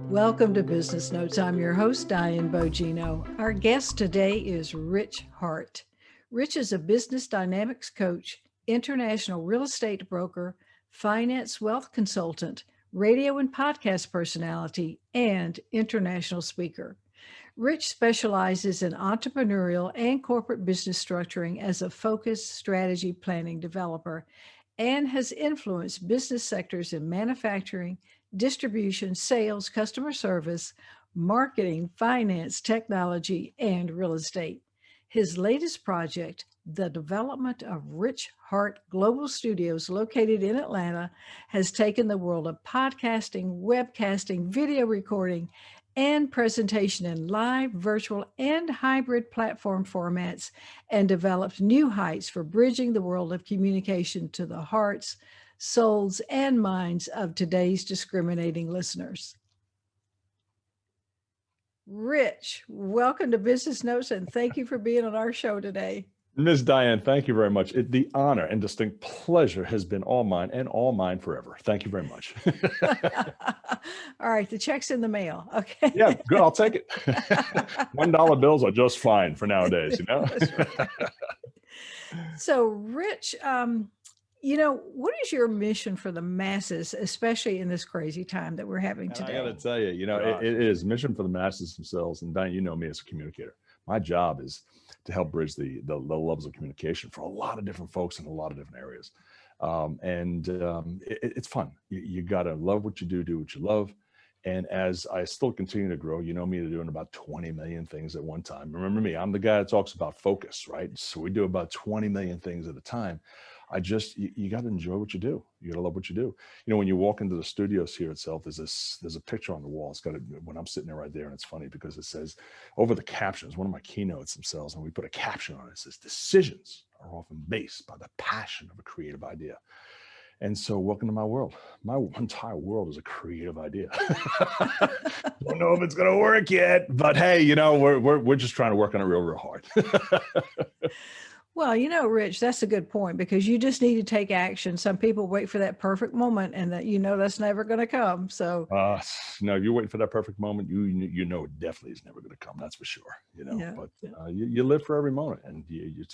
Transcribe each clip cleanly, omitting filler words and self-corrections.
Welcome to Business Notes. I'm your host, Diane Bogino. Our guest today is Rich Hart. Rich is a business dynamics coach, international real estate broker, finance wealth consultant, radio and podcast personality, and international speaker. Rich specializes in entrepreneurial and corporate business structuring as a focused strategy planning developer and has influenced business sectors in manufacturing, distribution, sales, customer service, marketing, finance, technology, and real estate. His latest project, the development of Rich Hart Global Studios, located in Atlanta, has taken the world of podcasting, webcasting, video recording, and presentation in live, virtual, and hybrid platform formats and developed new heights for bridging the world of communication to the hearts, souls, and minds of today's discriminating listeners. Rich, welcome to Business Notes, and thank you for being on our show today. Ms. Diane, thank you very much. The honor and distinct pleasure has been all mine and all mine forever. Thank you very much. All right, the check's in the mail. Okay. Yeah, good. I'll take it. $1 bills are just fine for nowadays, you know? Right. So, Rich, what is your mission for the masses, especially in this crazy time that we're having today? I got to tell you, it is mission for the masses themselves. And Diane, you know me as a communicator. My job is to help bridge the levels of communication for a lot of different folks in a lot of different areas. It's fun. You got to love what you do what you love. And as I still continue to grow, you know me doing about 20 million things at one time. Remember me, I'm the guy that talks about focus, right? So we do about 20 million things at a time. You got to enjoy what you do. You got to love what you do. When you walk into the studios here itself, there's a picture on the wall. It's got when I'm sitting there right there, and it's funny because it says over the captions, one of my keynotes themselves, and we put a caption on it. It says, decisions are often based by the passion of a creative idea. And so welcome to my world. My entire world is a creative idea. Don't know if it's going to work yet, but hey, we're just trying to work on it real hard. Well, Rich, that's a good point because you just need to take action. Some people wait for that perfect moment and that's never going to come. So no, you're waiting for that perfect moment. You know it definitely is never going to come. That's for sure. You live for every moment, and you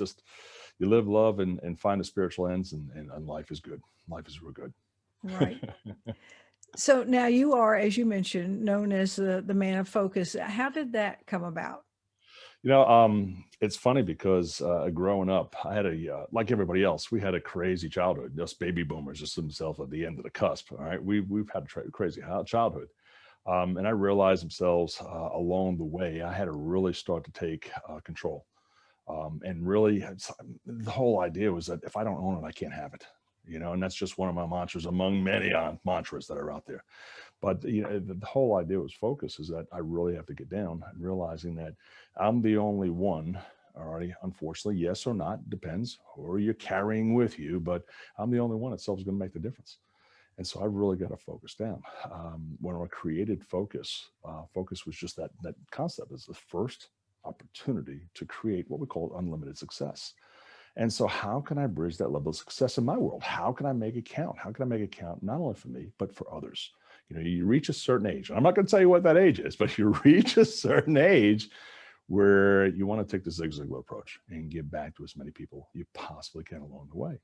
live, love, and find the spiritual ends, and life is good. Life is real good. Right. So now you are, as you mentioned, known as the man of focus. How did that come about? It's funny because growing up, I had like everybody else, we had a crazy childhood. Just baby boomers just themselves at the end of the cusp. All right, we've had a crazy childhood, and I realized themselves along the way. I had to really start to take control, and really, the whole idea was that if I don't own it, I can't have it. And that's just one of my mantras among many mantras that are out there. But the whole idea was focus is that I really have to get down and realizing that I'm the only one. Already, unfortunately, yes or not, depends who you're carrying with you, but I'm the only one itself is going to make the difference. And so I really got to focus down. When I created focus, focus was just that concept is the first opportunity to create what we call unlimited success. And so how can I bridge that level of success in my world? How can I make it count? How can I make it count not only for me, but for others? You reach a certain age, and I'm not going to tell you what that age is, but you reach a certain age where you want to take the Zig Ziglar approach and give back to as many people you possibly can along the way.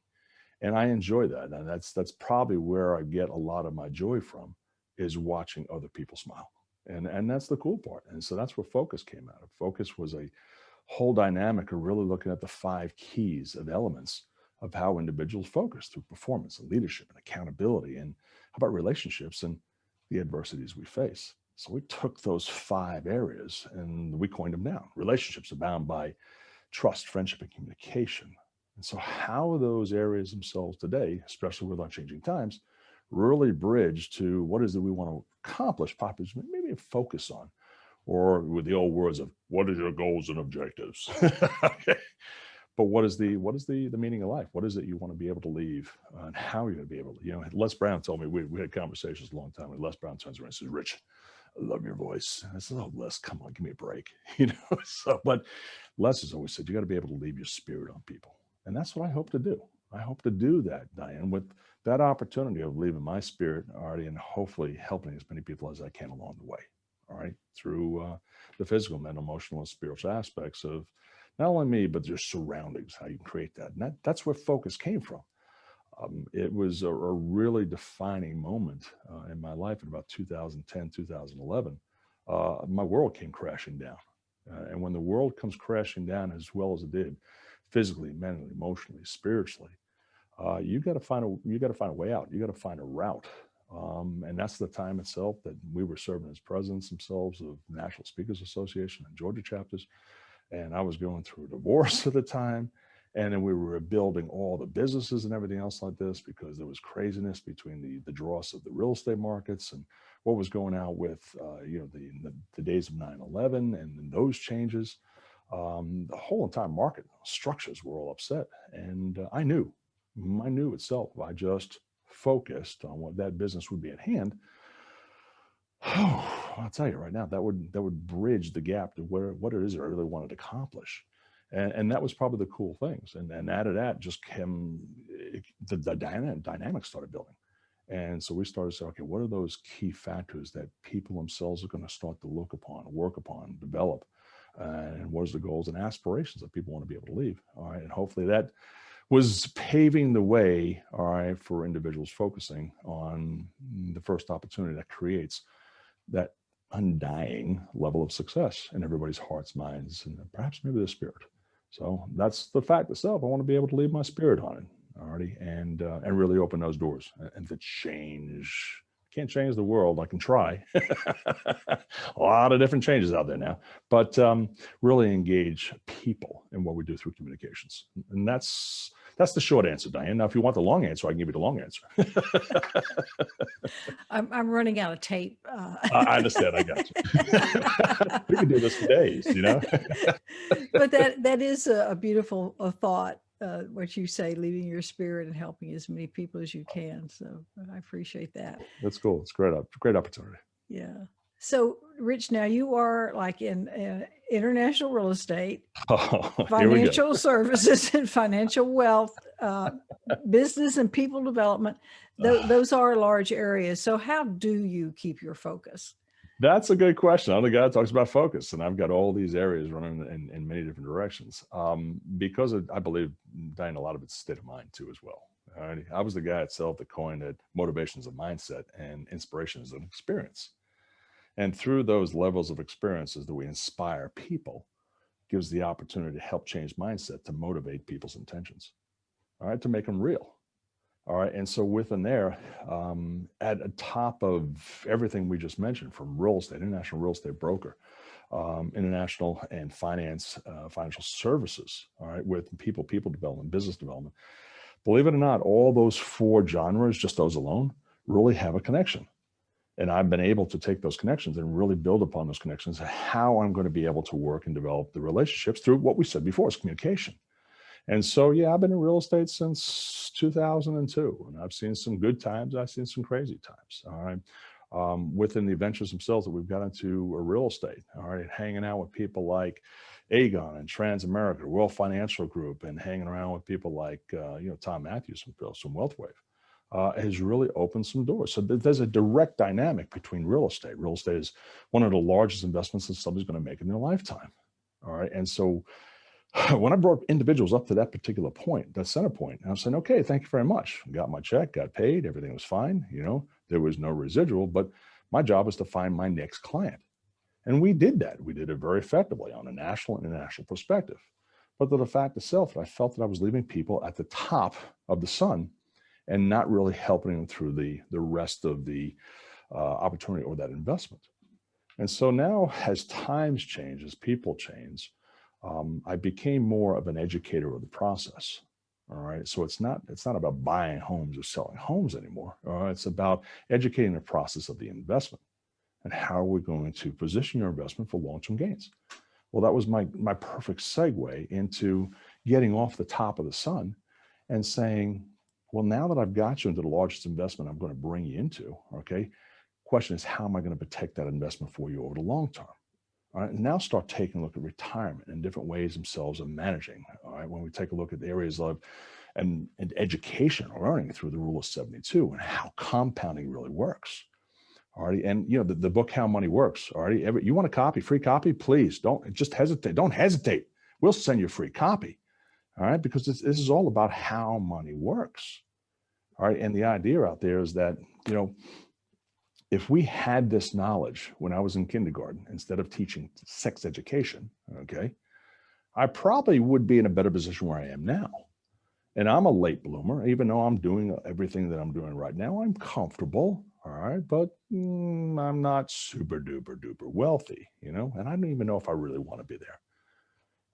And I enjoy that. And that's probably where I get a lot of my joy from, is watching other people smile. And that's the cool part. And so that's where focus came out of. Focus was a whole dynamic of really looking at the 5 keys of elements of how individuals focus through performance and leadership and accountability, and how about relationships and the adversities we face. So we took those 5 areas and we coined them down. Relationships are bound by trust, friendship, and communication. And so how those areas themselves today, especially with our changing times, really bridge to what is it we want to accomplish, maybe focus on, or with the old words of what are your goals and objectives? Okay. But what is the meaning of life? What is it you want to be able to leave, and how you're going to be able to, Les Brown told me, we had conversations a long time, and Les Brown turns around and says, Rich, I love your voice. And I said, oh, Les, come on, give me a break. But Les has always said, you got to be able to leave your spirit on people. And that's what I hope to do. I hope to do that, Diane, with that opportunity of leaving my spirit already and hopefully helping as many people as I can along the way. All right. Through the physical, mental, emotional, and spiritual aspects of not only me, but your surroundings, how you can create that. And that's where focus came from. It was a really defining moment in my life in about 2010, 2011. My world came crashing down. And when the world comes crashing down as well as it did, physically, mentally, emotionally, spiritually, you got to find a way out. You got to find a route. And that's the time itself that we were serving as presidents themselves of National Speakers Association and Georgia chapters. And I was going through a divorce at the time. And then we were rebuilding all the businesses and everything else like this because there was craziness between the dross of the real estate markets and what was going out with, the days of 9/11 and those changes. The whole entire market structures were all upset. And I knew itself. I just focused on what that business would be at hand. Oh, I'll tell you right now, that would bridge the gap to what it is that I really wanted to accomplish. And that was probably the cool things. And out of that just came the dynamics started building. And so we started to say, okay, what are those key factors that people themselves are going to start to look upon, work upon, develop? And what is the goals and aspirations that people want to be able to leave? All right. And hopefully that was paving the way, all right, for individuals focusing on the first opportunity that creates that undying level of success in everybody's hearts, minds, and perhaps maybe their spirit. So that's the fact itself. I want to be able to leave my spirit on it already and really open those doors and to change. Can't change the world. I can try. A lot of different changes out there now, but really engage people in what we do through communications. And that's the short answer, Diane. Now, if you want the long answer, I can give you the long answer. I'm running out of tape. I understand. I got you. We can do this for days, But that is a beautiful thought. What you say, leaving your spirit and helping as many people as you can. So I appreciate that. That's cool. It's great opportunity. Yeah. So Rich, now you are like in international real estate, financial services and financial wealth, business and people development. Those are large areas. So how do you keep your focus? That's a good question. I'm the guy that talks about focus, and I've got all these areas running in many different directions. Because I believe, Diane, a lot of it's state of mind too, as well. All right? I was the guy itself that coined it motivation is a mindset and inspiration is an experience. And through those levels of experiences that we inspire people, gives the opportunity to help change mindset, to motivate people's intentions, all right, to make them real. All right. And so within there, at the top of everything we just mentioned, from real estate, international real estate broker, international and financial services, all right, with people development, business development, believe it or not, all those four genres, just those alone, really have a connection. And I've been able to take those connections and really build upon those connections, how I'm going to be able to work and develop the relationships through what we said before is communication. And so, yeah, I've been in real estate since 2002, and I've seen some good times. I've seen some crazy times. All right. Within the ventures themselves that we've got into real estate, all right, hanging out with people like Aegon and Transamerica, World Financial Group, and hanging around with people like, Tom Matthews from Wealthwave. Has really opened some doors. So there's a direct dynamic between real estate. Real estate is one of the largest investments that somebody's going to make in their lifetime. All right. And so when I brought individuals up to that particular point, that center point, I'm saying, okay, thank you very much. Got my check, got paid, everything was fine. There was no residual, but my job was to find my next client. And we did that. We did it very effectively on a national and international perspective. But the fact itself, I felt that I was leaving people at the top of the sun and not really helping them through the rest of the opportunity or that investment. And so now, as times change, as people change, I became more of an educator of the process. All right. So it's not about buying homes or selling homes anymore. All right. It's about educating the process of the investment and how are we going to position your investment for long-term gains. Well, that was my perfect segue into getting off the top of the sun and saying, well, now that I've got you into the largest investment I'm going to bring you into, okay, question is, how am I going to protect that investment for you over the long term? All right, and now start taking a look at retirement and different ways themselves of managing. All right, when we take a look at the areas of and education, learning through the rule of 72 and how compounding really works. All right. And the book, How Money Works. All right. You want a copy, free copy, please don't just hesitate. Don't hesitate. We'll send you a free copy. All right. Because this is all about how money works. All right. And the idea out there is that, if we had this knowledge when I was in kindergarten, instead of teaching sex education, okay, I probably would be in a better position where I am now. And I'm a late bloomer, even though I'm doing everything that I'm doing right now. I'm comfortable, all right, but I'm not super duper duper wealthy, and I don't even know if I really want to be there.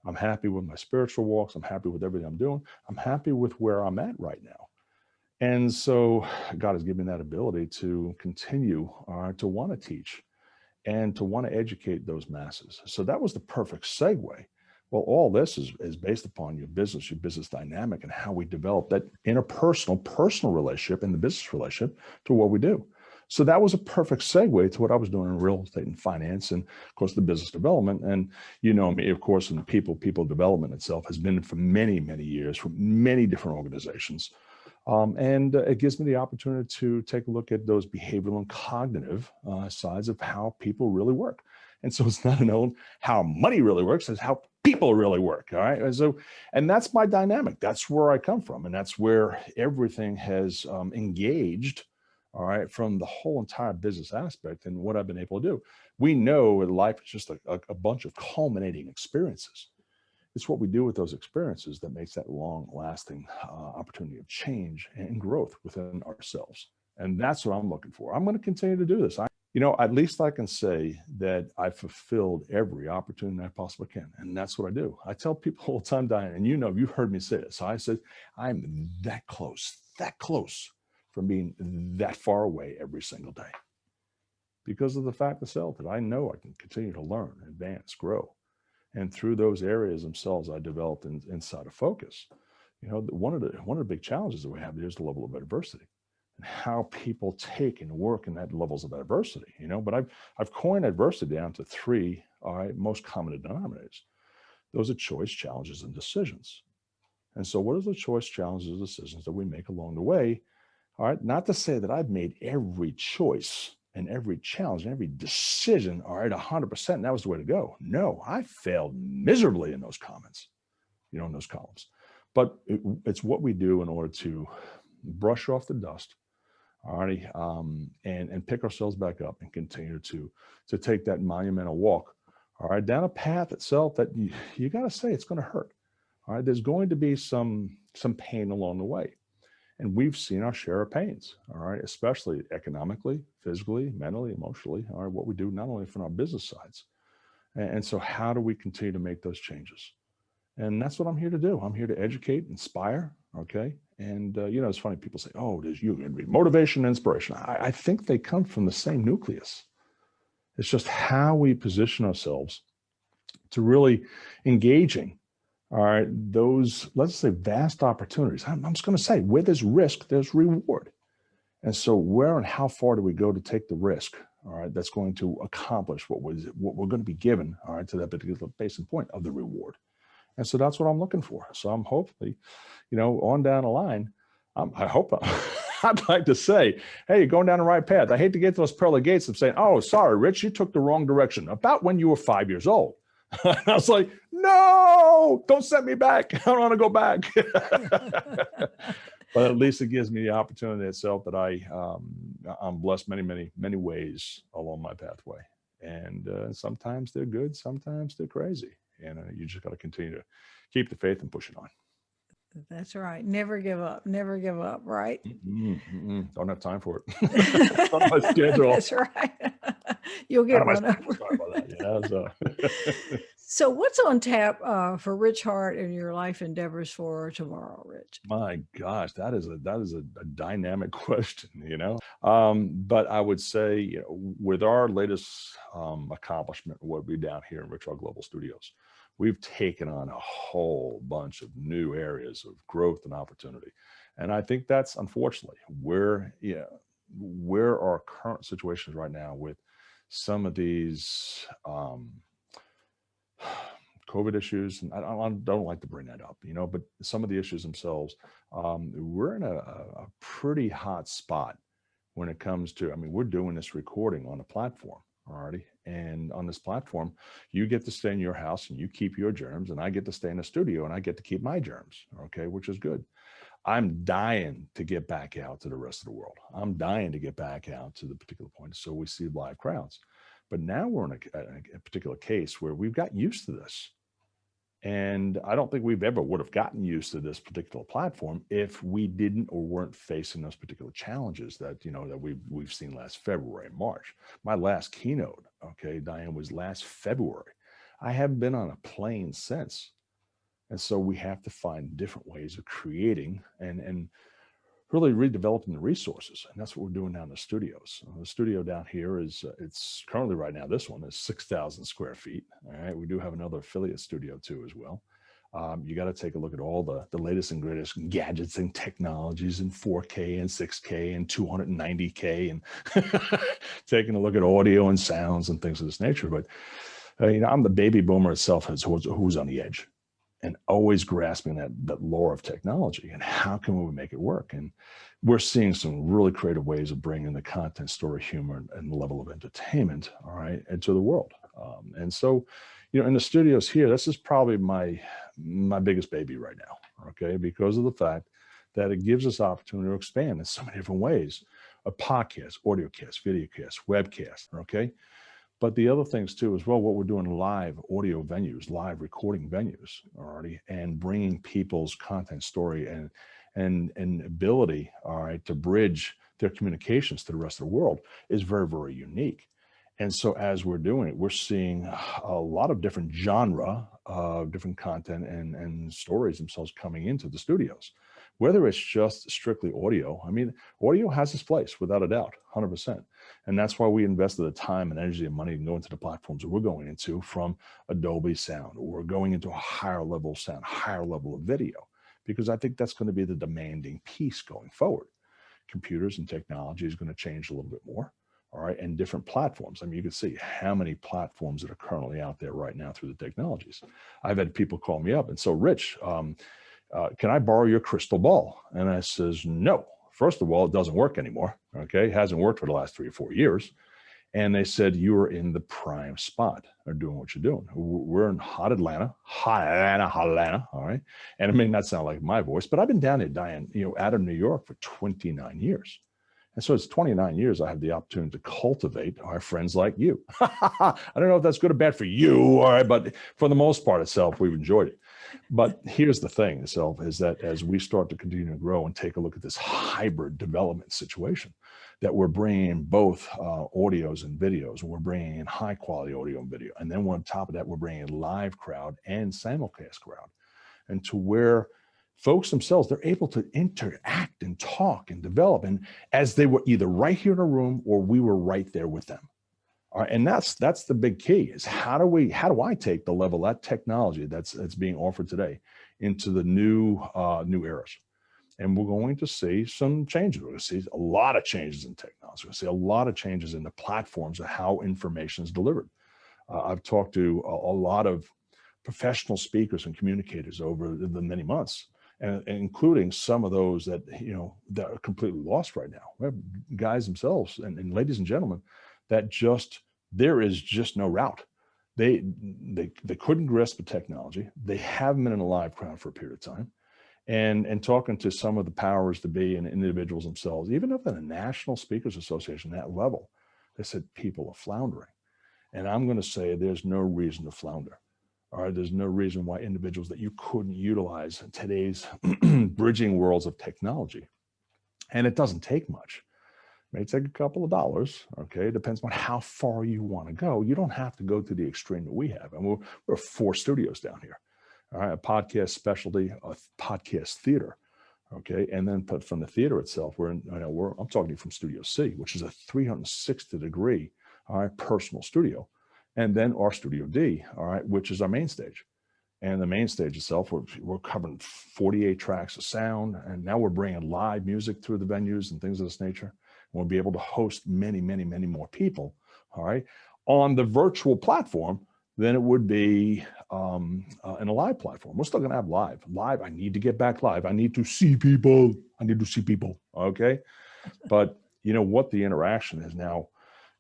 I'm happy with my spiritual walks. I'm happy with everything I'm doing. I'm happy with where I'm at right now. And so God has given me that ability to continue to want to teach and to want to educate those masses. So that was the perfect segue. Well, all this is based upon your business dynamic, and how we develop that interpersonal, personal relationship and the business relationship to what we do. So that was a perfect segue to what I was doing in real estate and finance, and of course the business development. And me, of course, and people development itself has been for many, many years for many different organizations. And it gives me the opportunity to take a look at those behavioral and cognitive sides of how people really work. And so it's not how money really works, it's how people really work. All right. And that's my dynamic. That's where I come from. And that's where everything has engaged. All right. From the whole entire business aspect and what I've been able to do. We know that life is just a bunch of culminating experiences. It's what we do with those experiences that makes that long-lasting opportunity of change and growth within ourselves. And that's what I'm looking for. I'm going to continue to do this. At least I can say that I fulfilled every opportunity I possibly can. And that's what I do. I tell people all the time, Diane, and you've heard me say it. So I said, I'm that close from being that far away every single day. Because of the fact itself that I know I can continue to learn, advance, grow. And through those areas themselves, I developed inside of focus. One of the big challenges that we have there is the level of adversity and how people take and work in that levels of adversity. But I've coined adversity down to three most common denominators. Those are choice, challenges, and decisions. And so, what are the choice, challenges, and decisions that we make along the way? All right, not to say that I've made every choice and every challenge and every decision, all right, 100%, and that was the way to go. No, I failed miserably in those comments, in those columns. But it's what we do in order to brush off the dust, all right, and pick ourselves back up and continue to take that monumental walk, all right, down a path itself that you got to say it's going to hurt. All right, there's going to be some pain along the way. And we've seen our share of pains, all right, especially economically, physically, mentally, emotionally, all right, what we do not only from our business sides. And so how do we continue to make those changes? And that's what I'm here to do. I'm here to educate, inspire, okay? And, it's funny, people say, oh, there's motivation and inspiration. I think they come from the same nucleus. It's just how we position ourselves to really engaging, all right, those, let's say, vast opportunities. I'm just going to say, where there's risk, there's reward. And so where and how far do we go to take the risk, all right, that's going to accomplish what we're going to be given, all right, to that particular base and point of the reward. And so that's what I'm looking for. So I'm hopefully, on down the line, I'd like to say, hey, you're going down the right path. I hate to get to those pearly gates of saying, oh, sorry, Rich, you took the wrong direction about when you were 5 years old. And I was like, no, don't send me back. I don't want to go back. But at least it gives me the opportunity itself that I'm blessed many, many ways along my pathway. And sometimes they're good, sometimes they're crazy. And you just got to continue to keep the faith and push it on. That's right. Never give up. Never give up. Right. Don't have time for it. On my schedule. That's right. You'll get run over. Sorry about that. Yeah. So what's on tap for Rich Hart and your life endeavors for tomorrow, Rich? My gosh, that is a dynamic question, But I would say, with our latest accomplishment, what we down here in Rich Hart Global Studios, we've taken on a whole bunch of new areas of growth and opportunity. And I think that's unfortunately where our current situations right now with some of these COVID issues, and I don't like to bring that up, but some of the issues themselves, we're in a pretty hot spot when it comes to, I mean, we're doing this recording on a platform already. And on this platform, you get to stay in your house and you keep your germs, and I get to stay in the studio and I get to keep my germs, okay, which is good. I'm dying to get back out to the rest of the world. I'm dying to get back out to the particular point so we see live crowds. But now we're in a particular case where we've got used to this. And I don't think we've ever would have gotten used to this particular platform if we didn't or weren't facing those particular challenges that, that we've seen last February and March. My last keynote, okay, Diane, was last February. I haven't been on a plane since. And so we have to find different ways of creating and really redeveloping the resources. And that's what we're doing down in the studios. The studio down here is, it's currently right now, this one is 6,000 square feet. All right. We do have another affiliate studio too as well. You got to take a look at all the latest and greatest gadgets and technologies in 4K and 6K and 290K and taking a look at audio and sounds and things of this nature. But, I'm the baby boomer itself who's on the edge, and always grasping that lore of technology and how can we make it work. And we're seeing some really creative ways of bringing the content, story, humor, and the level of entertainment, all right, into the world. And so, in the studios here, this is probably my biggest baby right now, okay, because of the fact that it gives us opportunity to expand in so many different ways: a podcast, audio cast, video cast, webcast, okay. But the other things too, as well, what we're doing live audio venues, live recording venues already, and bringing people's content, story, and ability, all right, to bridge their communications to the rest of the world is very, very unique. And so as we're doing it, we're seeing a lot of different genre of different content and stories themselves coming into the studios. Whether it's just strictly audio, I mean, audio has its place without a doubt, 100%. And that's why we invested the time and energy and money to go into the platforms that we're going into, from Adobe Sound, or we're going into a higher level of sound, higher level of video, because I think that's going to be the demanding piece going forward. Computers and technology is going to change a little bit more. All right. And different platforms. I mean, you can see how many platforms that are currently out there right now through the technologies. I've had people call me up and so, Rich, can I borrow your crystal ball? And I says, no. First of all, it doesn't work anymore. Okay. It hasn't worked for the last 3 or 4 years. And they said, you are in the prime spot or doing what you're doing. We're in hot Atlanta. All right. And it may not sound like my voice, but I've been down there, Diane, out of New York for 29 years. And so it's 29 years I have the opportunity to cultivate our friends like you. I don't know if that's good or bad for you, all right, but for the most part itself, we've enjoyed it. But here's the thing itself is that as we start to continue to grow and take a look at this hybrid development situation, that we're bringing in both audios and videos, and we're bringing in high quality audio and video. And then on top of that, we're bringing in live crowd and simulcast crowd. And to where folks themselves, they're able to interact and talk and develop, and as they were either right here in a room or we were right there with them. All right, and that's the big key is how do I take the level of that technology that's being offered today into the new eras? And we're going to see some changes. We're going to see a lot of changes in technology. We're going to see a lot of changes in the platforms of how information is delivered. I've talked to a lot of professional speakers and communicators over the many months, and including some of those that, that are completely lost right now. We have guys themselves and ladies and gentlemen that there is just no route. They couldn't grasp the technology. They haven't been in a live crowd for a period of time. And talking to some of the powers to be and individuals themselves, even up in the National Speakers Association, that level, they said people are floundering. And I'm going to say there's no reason to flounder. All right, there's no reason why individuals that you couldn't utilize in today's bridging worlds of technology. And it doesn't take much. It may take a couple of dollars, okay? It depends on how far you want to go. You don't have to go to the extreme that we have. And we're 4 studios down here. All right, a podcast specialty, a podcast theater, okay? And then from the theater itself, I'm talking to you from Studio C, which is a 360-degree, all right, personal studio. And then our Studio D, all right, which is our main stage. And the main stage itself, we're covering 48 tracks of sound, and now we're bringing live music through the venues and things of this nature. And we'll be able to host many, many, many more people, all right, on the virtual platform than it would be in a live platform. We're still going to have live. Live, I need to get back live. I need to see people. I need to see people. Okay. But you know what the interaction has now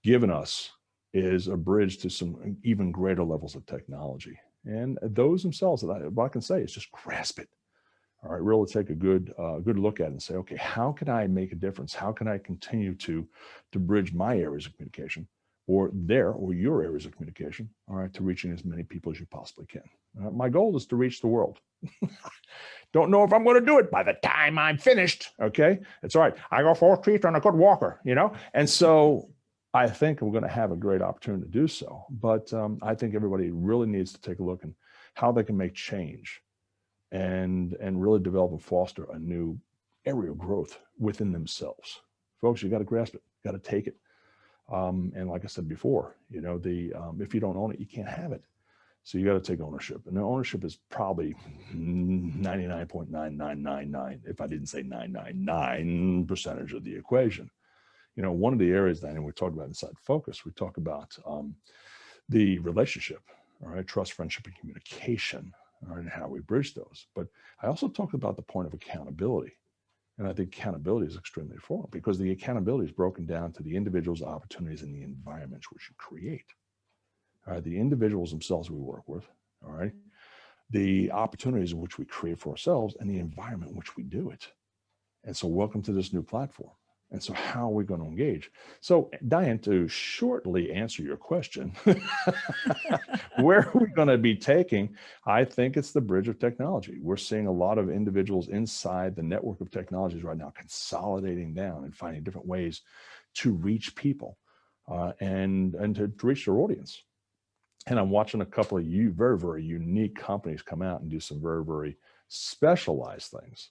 given us is a bridge to some even greater levels of technology. And those themselves, what I can say is just grasp it. All right, really take a good look at it and say, okay, how can I make a difference? How can I continue to bridge my areas of communication, or your areas of communication, all right, to reaching as many people as you possibly can. My goal is to reach the world. Don't know if I'm going to do it by the time I'm finished. Okay, it's all right. I go 4 feet on a good walker, you know, and so I think we're going to have a great opportunity to do so. But I think everybody really needs to take a look at how they can make change and really develop and foster a new area of growth within themselves. Folks, you got to grasp it, got to take it. And like I said before, you know, if you don't own it, you can't have it. So you got to take ownership, and the ownership is probably 99.9999, if I didn't say 999% of the equation. You know, one of the areas that we talk about inside focus, we talk about the relationship, all right, trust, friendship, and communication, all right, and how we bridge those. But I also talked about the point of accountability. And I think accountability is extremely important because the accountability is broken down to the individual's opportunities and the environments which you create. All right, the individuals themselves we work with, all right, the opportunities in which we create for ourselves and the environment in which we do it. And so welcome to this new platform. And so how are we going to engage? So Diane, to shortly answer your question, where are we going to be taking? I think it's the bridge of technology. We're seeing a lot of individuals inside the network of technologies right now consolidating down and finding different ways to reach people and to reach their audience. And I'm watching a couple of very, very unique companies come out and do some very, very specialized things.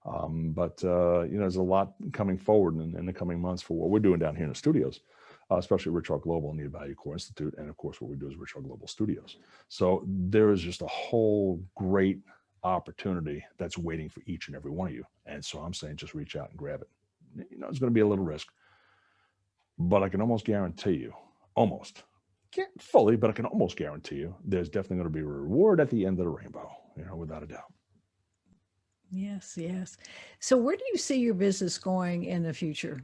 But you know, there's a lot coming forward in the coming months for what we're doing down here in the studios, especially Rich Hart Global and the Evalucore Institute. And of course, what we do is Rich Hart Global Studios. So there is just a whole great opportunity that's waiting for each and every one of you. And so I'm saying, just reach out and grab it. You know, it's going to be a little risk, but I can almost guarantee you, can't fully, but I can almost guarantee you, there's definitely going to be a reward at the end of the rainbow, you know, without a doubt. Yes, yes. So where do you see your business going in the future?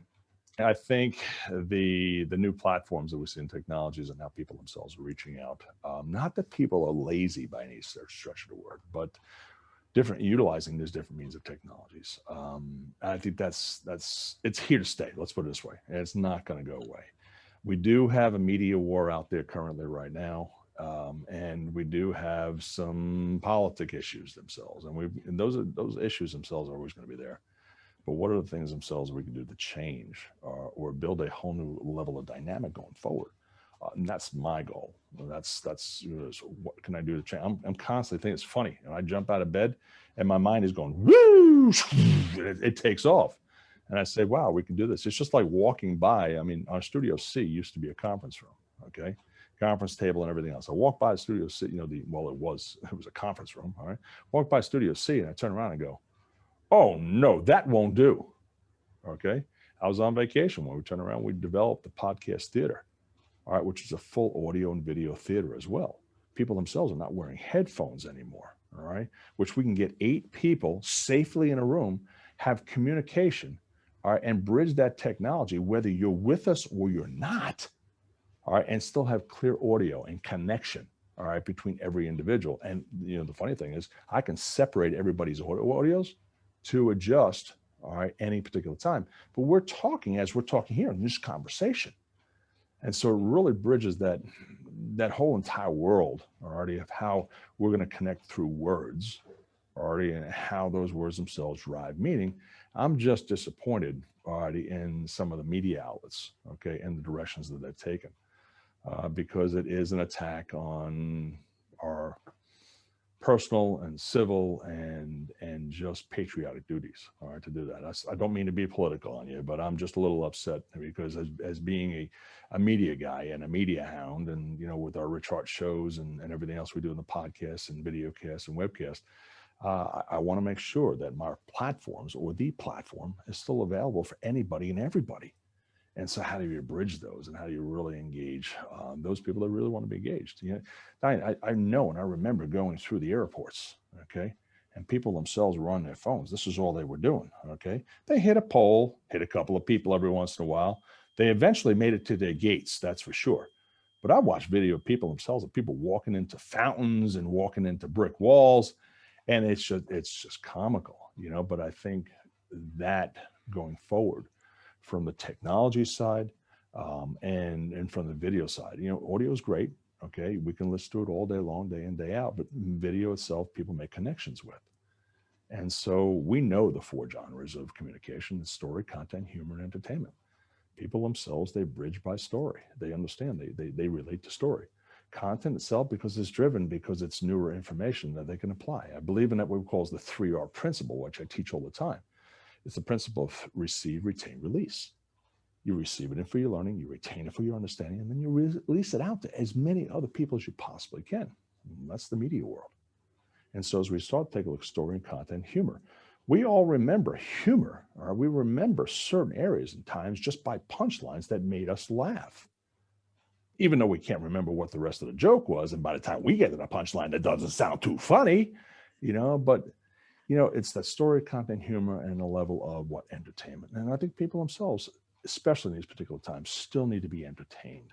I think the new platforms that we see in technologies and how people themselves are reaching out, not that people are lazy by any stretch of the word, but utilizing these different means of technologies. I think it's here to stay. Let's put it this way. And it's not going to go away. We do have a media war out there currently right now. And we do have some politic issues themselves. And those issues themselves are always going to be there. But what are the things themselves we can do to change or build a whole new level of dynamic going forward? And that's my goal. That's you know, so what can I do to change? I'm constantly thinking it's funny. And I jump out of bed and my mind is going, woo, it takes off. And I say, wow, we can do this. It's just like walking by. I mean, our Studio C used to be a conference room. Okay. Conference table and everything else. I walked by Studio C, you know, it was a conference room. All right. Walked by Studio C and I turn around and go, oh no, that won't do. Okay. I was on vacation when we turned around, we developed the podcast theater, all right, which is a full audio and video theater as well. People themselves are not wearing headphones anymore. All right. Which we can get 8 people safely in a room, have communication, all right, and bridge that technology, whether you're with us or you're not. All right, and still have clear audio and connection, all right, between every individual. And you know, the funny thing is I can separate everybody's audios to adjust, all right, any particular time. But we're talking as we're talking here in this conversation. And so it really bridges that whole entire world already of how we're going to connect through words already and how those words themselves drive meaning. I'm just disappointed already in some of the media outlets, okay, and the directions that they've taken. Because it is an attack on our personal and civil and just patriotic duties, all right, to do that. I don't mean to be political on you, but I'm just a little upset because as being a media guy and a media hound, and you know, with our Rich Hart shows and everything else we do in the podcast and video cast and webcast, I want to make sure that my platforms or the platform is still available for anybody and everybody. And so how do you bridge those, and how do you really engage those people that really want to be engaged? I know, and I remember going through the airports, okay, and people themselves were on their phones. This is all they were doing, okay. They hit a pole, hit a couple of people every once in a while. They eventually made it to their gates, that's for sure. But I watched video of people themselves, of people walking into fountains and walking into brick walls, and it's just comical, But I think that going forward, from the technology side, and from the video side, audio is great. Okay, we can listen to it all day long, day in, day out. But video itself, people make connections with, and so we know the four genres of communication: story, content, humor, and entertainment. People themselves, they bridge by story. They understand. They relate to story. Content itself, because it's driven, because it's newer information that they can apply. I believe in that what we call the 3R principle, which I teach all the time. It's the principle of receive, retain, release. You receive it in for your learning, you retain it for your understanding, and then you release it out to as many other people as you possibly can. And that's the media world. And so as we start to take a look at story and content, humor, we all remember humor, or we remember certain areas and times just by punchlines that made us laugh, even though we can't remember what the rest of the joke was. And by the time we get to the punchline, that doesn't sound too funny, but it's that story, content, humor, and a level of what entertainment. And I think people themselves, especially in these particular times, still need to be entertained.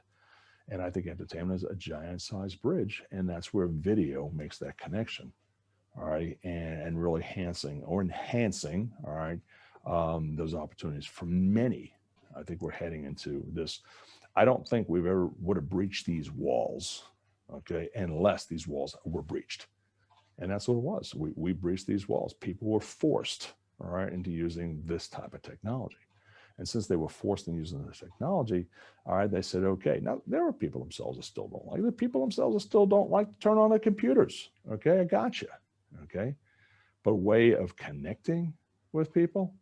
And I think entertainment is a giant sized bridge. And that's where video makes that connection. All right. And really enhancing, all right, those opportunities for many. I think we're heading into this. I don't think we've ever would have breached these walls, okay, unless these walls were breached. And that's what it was. We breached these walls. People were forced, all right, into using this type of technology. And since they were forced into using this technology, all right, they said, okay, now there are people themselves that still don't like it. The people themselves that still don't like to turn on their computers. Okay, I got you. Okay. But way of connecting with people,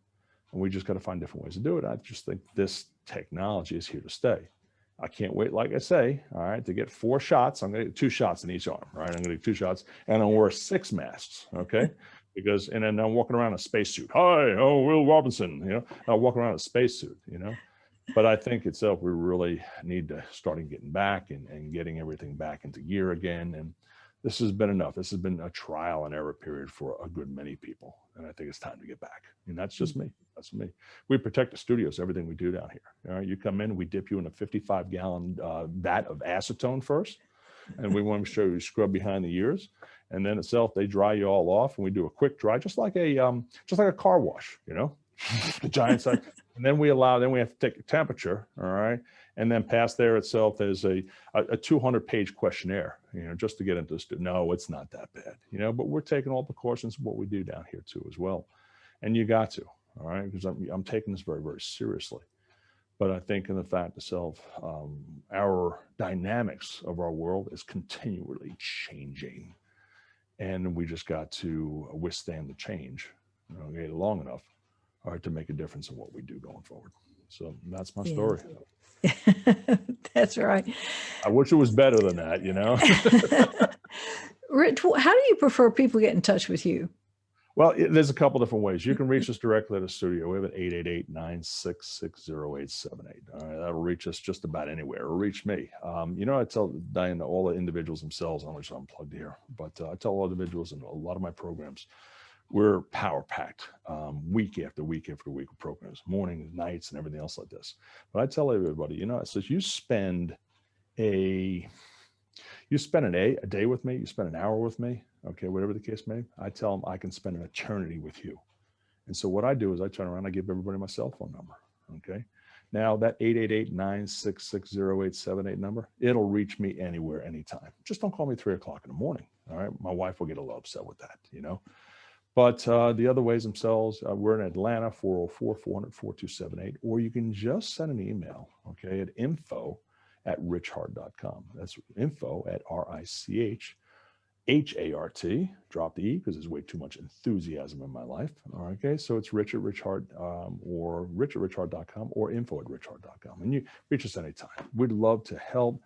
and we just got to find different ways to do it. I just think this technology is here to stay. I can't wait, like I say, all right, to get 4 shots. I'm going to get 2 shots in each arm, right? I'm going to get 2 shots, and I'll wear 6 masks, okay? And then I'm walking around in a spacesuit. Hi, Will Robinson, I'm walking around in a spacesuit, But I think itself, we really need to start getting back and getting everything back into gear again. And this has been enough. This has been a trial and error period for a good many people. And I think it's time to get back. And that's just me. That's me. We protect the studios, everything we do down here. All right, you come in, we dip you in a 55-gallon vat of acetone first. And we want to show you scrub behind the ears. And then itself, they dry you all off. And we do a quick dry, just like a car wash, the giant size. And then we have to take a temperature, all right? And then past there itself, there's a 200-page questionnaire, just to get into this. No, it's not that bad, but we're taking all precautions of what we do down here too as well. And you got to, all right? Because I'm taking this very, very seriously. But I think in the fact itself, our dynamics of our world is continually changing. And we just got to withstand the change, long enough, all right, to make a difference in what we do going forward. So that's my story. That's right. I wish it was better than that, Rich, how do you prefer people get in touch with you? Well, there's a couple different ways. You can reach us directly at the studio. We have an 888-966-0878. All right, that'll reach us just about anywhere. Or reach me. I tell Diane, all the individuals themselves, I'm just unplugged here, but I tell all individuals in a lot of my programs, we're power packed week after week after week of programs, mornings, nights, and everything else like this. But I tell everybody, it says you spend a day with me, you spend an hour with me, okay, whatever the case may be, I tell them I can spend an eternity with you. And so what I do is I turn around, I give everybody my cell phone number, okay? Now that 888-966-0878 number, it'll reach me anywhere, anytime. Just don't call me 3 o'clock in the morning, all right? My wife will get a little upset with that, But the other ways themselves, we're in Atlanta, 404-400-4278, or you can just send an email, okay, at info@richhart.com. That's info@RICHHART. Drop the E because there's way too much enthusiasm in my life. All right, okay, so it's Rich@richhart or rich@richhart.com or info@richhart.com. And you reach us anytime. We'd love to help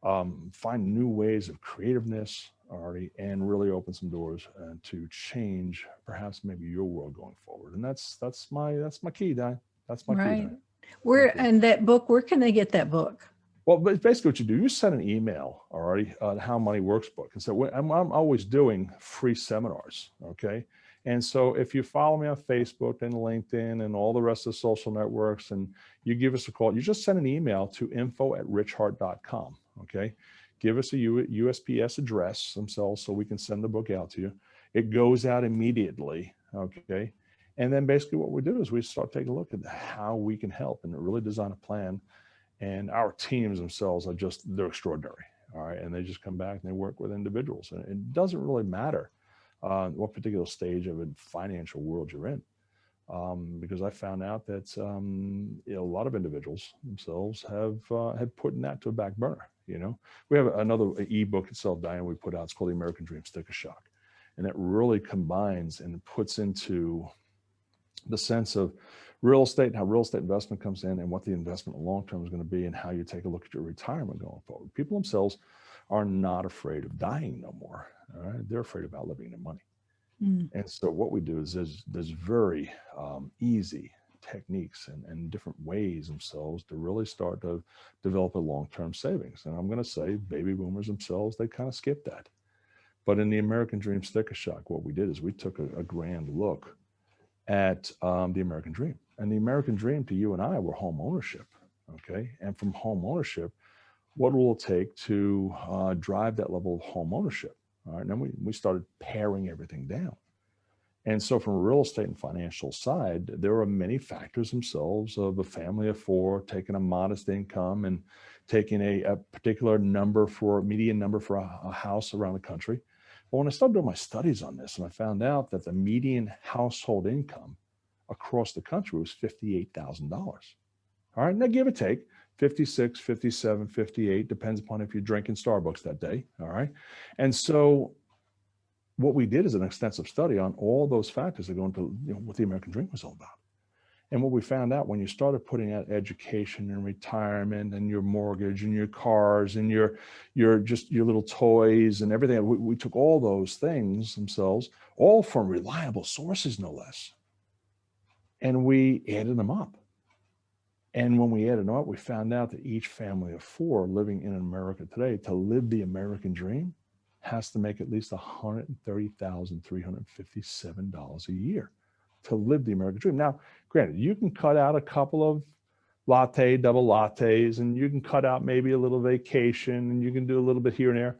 find new ways of creativeness, already, and really open some doors to change perhaps maybe your world going forward. And that's my key, Di. That's my key, Di. Where, Okay. and that book, where can they get that book? Well, but basically what you do, you send an email already on How Money Works book. And so I'm always doing free seminars. Okay. And so if you follow me on Facebook and LinkedIn and all the rest of the social networks, and you give us a call, you just send an email to info@richhart.com. Okay. Give us a USPS address themselves so we can send the book out to you. It goes out immediately. Okay. And then basically what we do is we start taking a look at how we can help and really design a plan. And our teams themselves are just, they're extraordinary. All right. And they just come back and they work with individuals. And it doesn't really matter what particular stage of a financial world you're in. Because I found out that a lot of individuals themselves have put that to a back burner. We have another ebook itself, Diane, we put out. It's called The American Dream Sticker Shock. And it really combines and puts into the sense of real estate and how real estate investment comes in and what the investment long term is going to be and how you take a look at your retirement going forward. People themselves are not afraid of dying no more. All right, they're afraid of outliving their money. And so what we do is there's very easy techniques and different ways themselves to really start to develop a long-term savings. And I'm going to say baby boomers themselves, they kind of skip that. But in the American Dream Sticker Shock, what we did is we took a grand look at the American Dream. And the American Dream to you and I were home ownership, okay? And from home ownership, what will it take to drive that level of home ownership? All right, and then we started paring everything down. And so from a real estate and financial side, there are many factors themselves of a family of four, taking a modest income and taking a particular number for a median number for a house around the country. But when I started doing my studies on this, and I found out that the median household income across the country was $58,000. All right, now give or take, 56, 57, 58, depends upon if you're drinking Starbucks that day. All right. And so what we did is an extensive study on all those factors that go into what the American Dream was all about. And what we found out when you started putting out education and retirement and your mortgage and your cars and your little toys and everything, we took all those things themselves, all from reliable sources, no less. And we added them up. And when we added them up, we found out that each family of four living in America today, to live the American Dream, has to make at least $130,357 a year to live the American Dream. Now, granted, you can cut out a couple of double lattes, and you can cut out maybe a little vacation, and you can do a little bit here and there.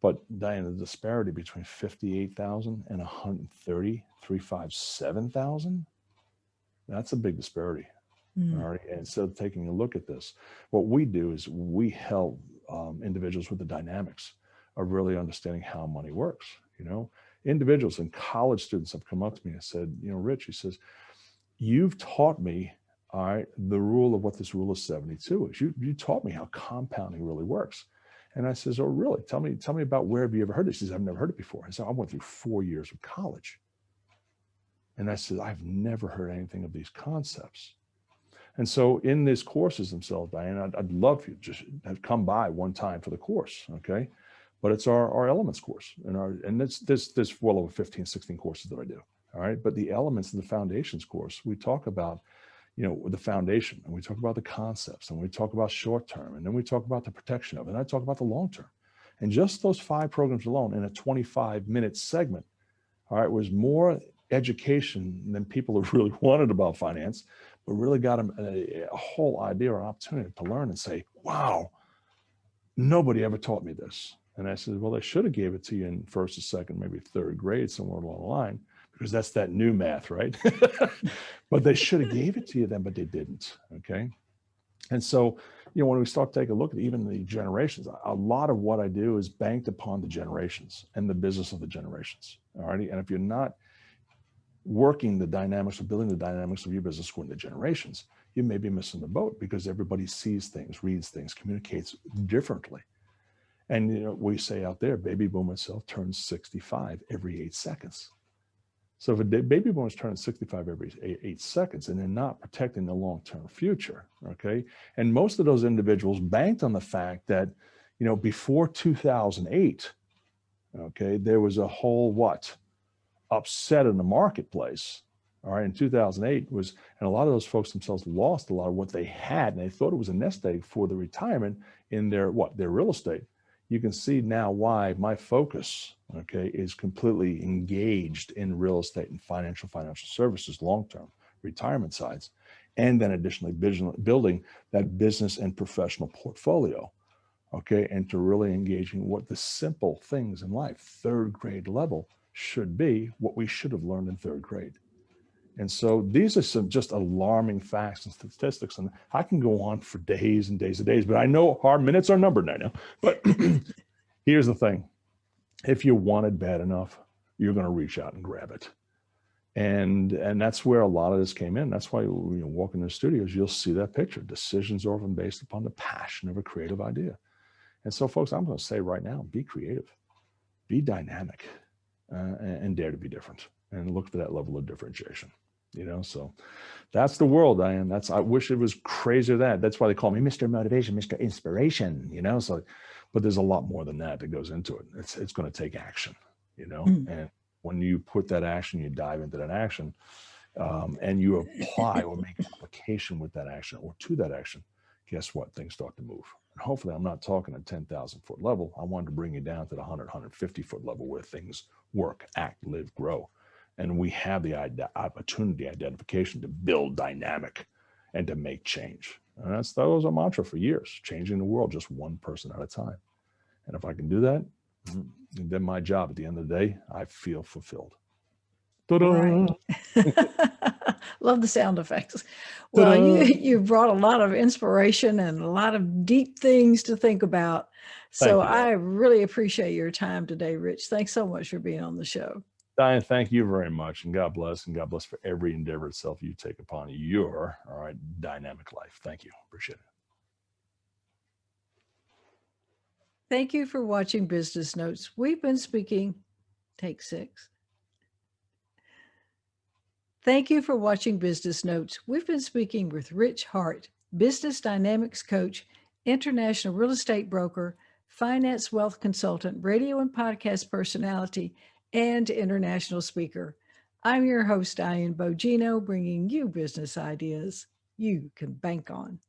But Diane, the disparity between 58,000 and 130,357,000, that's a big disparity. All right. And so taking a look at this, what we do is we help individuals with the dynamics of really understanding how money works. Individuals and college students have come up to me and said, Rich, he says, you've taught me, all right, the rule of what this rule of 72 is. You taught me how compounding really works. And I says, oh, really? Tell me about, where have you ever heard it? She says, I've never heard it before. I said, I went through 4 years of college. And I said, I've never heard anything of these concepts. And so in these courses themselves, Diane, I'd love for you to just have come by one time for the course, okay? But it's our elements course, and there's well over 15, 16 courses that I do, all right? But the elements in the foundations course, we talk about, the foundation, and we talk about the concepts, and we talk about short term, and then we talk about the protection of it, and I talk about the long term. And just those 5 programs alone in a 25-minute segment, all right, was more education than people have really wanted about finance, but really got them a whole idea or opportunity to learn and say, wow, nobody ever taught me this. And I said, well, they should have gave it to you in first or second, maybe third grade, somewhere along the line, because that's that new math, right? But they should have gave it to you then, but they didn't, okay? And so, when we start taking a look at even the generations, a lot of what I do is banked upon the generations and the business of the generations, all righty? And if you're not working the dynamics or building the dynamics of your business according to generations, you may be missing the boat because everybody sees things, reads things, communicates differently. And we say out there, baby boomer itself turns 65 every 8 seconds. So if a baby boomer is turning 65 every 8 seconds and they're not protecting the long-term future, okay? And most of those individuals banked on the fact that, before 2008, okay, there was a whole upset in the marketplace, all right, in 2008 was, and a lot of those folks themselves lost a lot of what they had, and they thought it was a nest egg for the retirement in their real estate. You can see now why my focus, okay, is completely engaged in real estate and financial services, long-term retirement sides, and then additionally building that business and professional portfolio, okay, and to really engaging what the simple things in life, third grade level, should be what we should have learned in third grade. And so these are some just alarming facts and statistics. And I can go on for days and days and days, but I know our minutes are numbered now. But here's the thing. If you want it bad enough, you're going to reach out and grab it. And that's where a lot of this came in. That's why, you walk in the studios, you'll see that picture. Decisions are often based upon the passion of a creative idea. And so, folks, I'm going to say right now, be creative, be dynamic, and dare to be different, and look for that level of differentiation. So that's the world, Diane. I wish it was crazier than that. That's why they call me Mr. Motivation, Mr. Inspiration, so, but there's a lot more than that goes into it. It's going to take action, and when you put that action, you dive into that action, and you apply or make application with that action or to that action, guess what? Things start to move. And hopefully I'm not talking a 10,000 foot level. I wanted to bring you down to the 150 foot level where things work, act, live, grow. And we have the opportunity, identification to build dynamic and to make change. And that was a mantra for years, changing the world just one person at a time. And if I can do that, then my job at the end of the day, I feel fulfilled. Right. Love the sound effects. Well, you brought a lot of inspiration and a lot of deep things to think about. So I really appreciate your time today, Rich. Thanks so much for being on the show. Diane, thank you very much, and God bless for every endeavor itself you take upon your dynamic life. Thank you. Appreciate it. Thank you for watching Business Notes. We've been speaking, take 6. Thank you for watching Business Notes. We've been speaking with Rich Hart, business dynamics coach, international real estate broker, finance wealth consultant, radio and podcast personality, and international speaker. I'm your host, Diane Bogino, bringing you business ideas you can bank on.